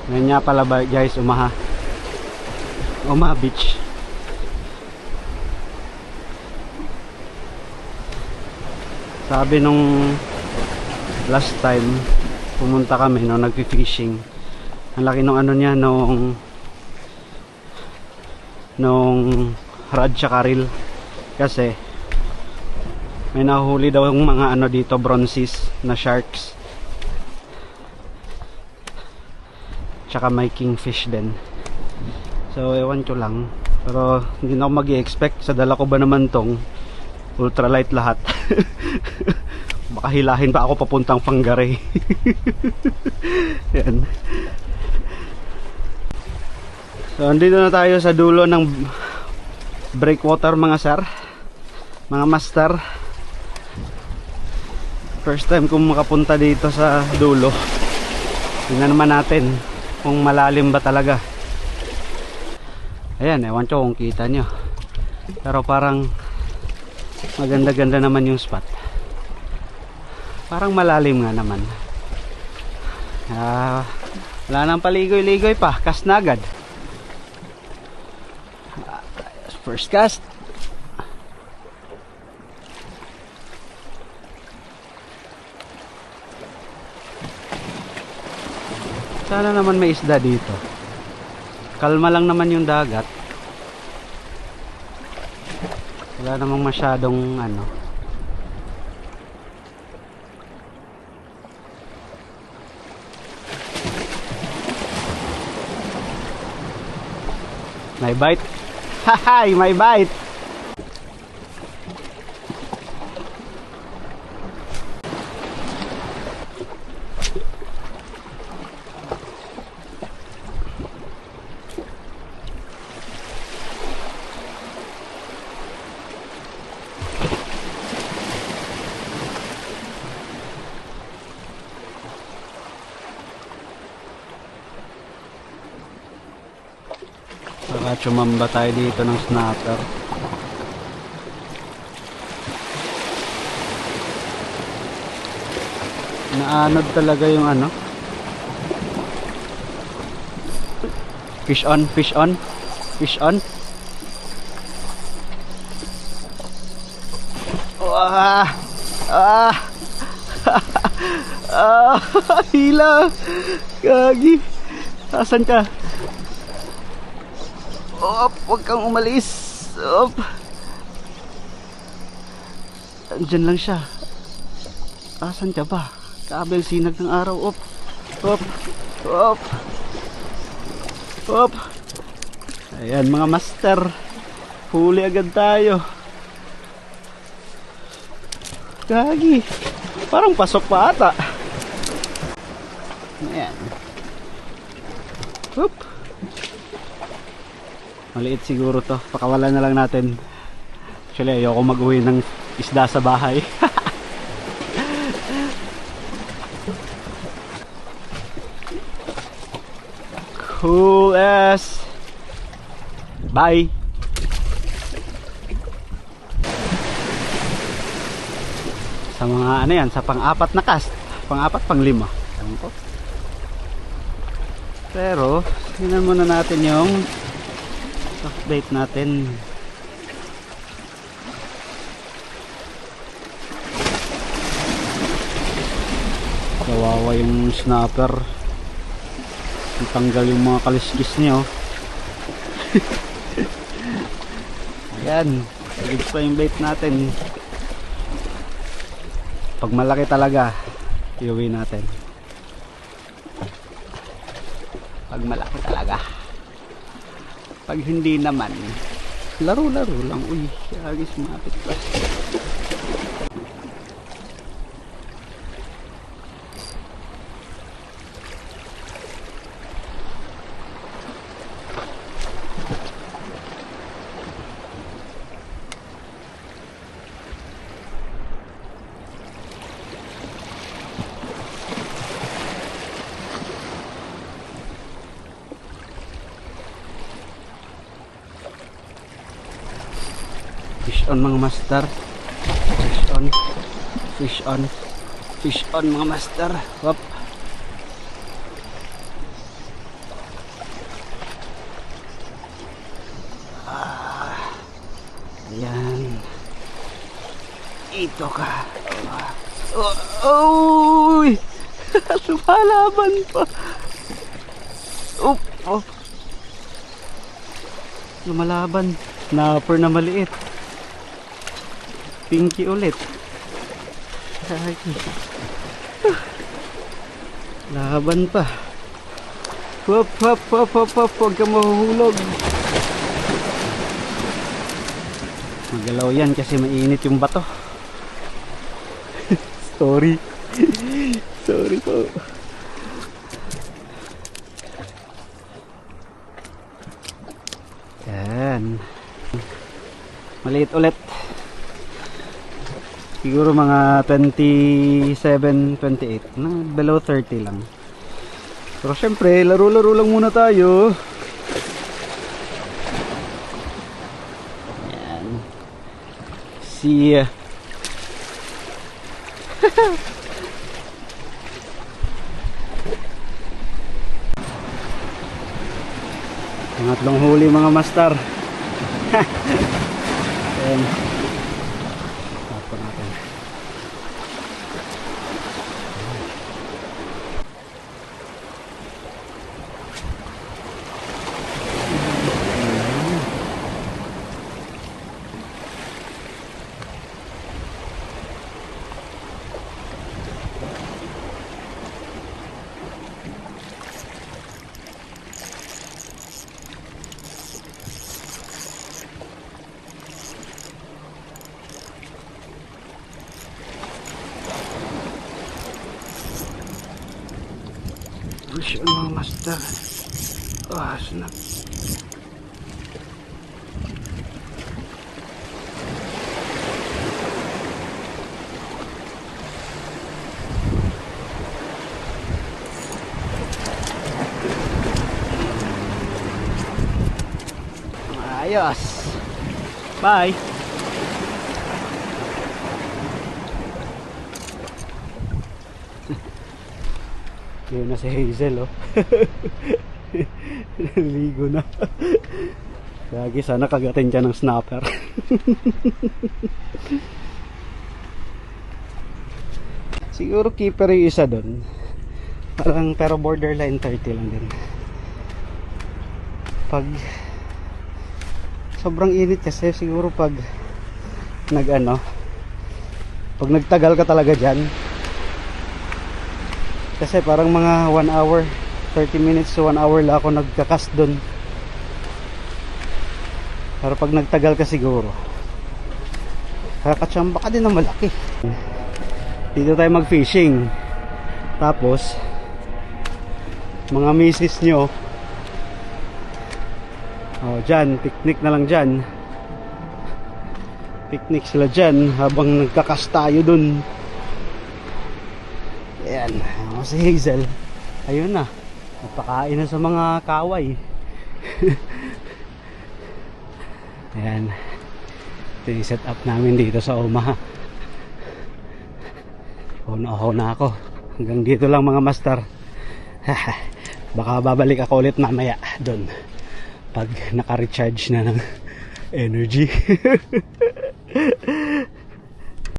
Ngayon nga pala ba guys, Umaha Beach. Sabi nung last time pumunta kami no, nagfi-fishing, ang laki nung ano niya, nung rod tsaka reel, kasi may nahuli daw yung mga ano dito, bronzes na sharks, tsaka may kingfish din. So ewan ko lang, pero hindi na ako mag-i-expect sa dala ko ba naman tong ultralight lahat. Baka hilahin pa ako papuntang Pangaray. Yan. So andito na tayo sa dulo ng breakwater mga sir, mga master. First time kong makapunta dito sa dulo. Tingnan naman natin kung malalim ba talaga. Ayan, ewan ko kung kita nyo, pero parang maganda-ganda naman yung spot. Parang malalim nga naman. Wala nang paligoy-ligoy pa, cast na agad. First cast. Sana naman may isda dito. Kalma lang naman yung dagat. Wala namang masyadong ano. May bite. Hahay, may bite. Baka tsumamba tayo dito ng snapper. Naanod talaga yung ano. Fish on, fish on, fish on. Wah! Hila! Gagi! Asan ka? Op! Huwag kang umalis! Op! Andyan lang siya. Asan ka ba? Kabel sinag ng araw. Op! Op! Op! Op! Ayan mga master, huli agad tayo. Gagi, parang pasok pa ata. Ayan. Oop. Maliit siguro to, pakawalan na lang natin. Actually ayoko mag-uwi ng isda sa bahay. Cool as. Bye. Sa mga ano yan, sa pang-apat na cast, pang-apat, pang-5. Pero tingnan muna natin yung soft bait natin. Kawawa yung snapper, tanggal yung mga kaliskis niya. Ayan, higit pa yung bait natin. Pag malaki talaga, iuwi natin. Pag malaki talaga. Pag hindi naman, laro-laro lang. Uy, agis mapit pa. Fish on mga master. Fish on. Fish on. Fish on mga master. Hop. Dito ka. Oh, uy! Lumalaban pa. Oh. Lumalaban. Snapper na maliit. Pinky ulit. Laban pa. Hop. Huwag ka mahuhulog. Magalaw yan kasi mainit yung bato. Sorry po. Yan. Maliit ulit. Siguro mga 27, 28. Below 30 lang. Pero syempre, laro-laro lang muna tayo. Yan. See ya. Pangatlong huli mga master. Ayan. Tapon natin. Push on mga master. Snap. Ayos. Bye. Yun na si Hazel, oh. Ligo na. Lagi sana kagatin siya ng snapper. Siguro keeper yung isa doon. Parang pero borderline 30 lang din. Pag sobrang init kasi siguro pag pag nagtagal ka talaga dyan, kasi parang mga 1 hour 30 minutes to 1 hour lang ako nagkakast dun. Pero pag nagtagal ka siguro kakatsamba ka din ng malaki. Dito tayo mag fishing. Tapos mga misis nyo, dyan, picnic na lang dyan. Picnic sila dyan habang nagkakast tayo dun. Ayan, si Hazel ayun na, napakain na sa mga kaway. Ayan, ito yung set up namin dito sa Omaha. Unaho na ako. Hanggang dito lang mga master. Baka babalik ako ulit mamaya doon pag naka-recharge na ng energy.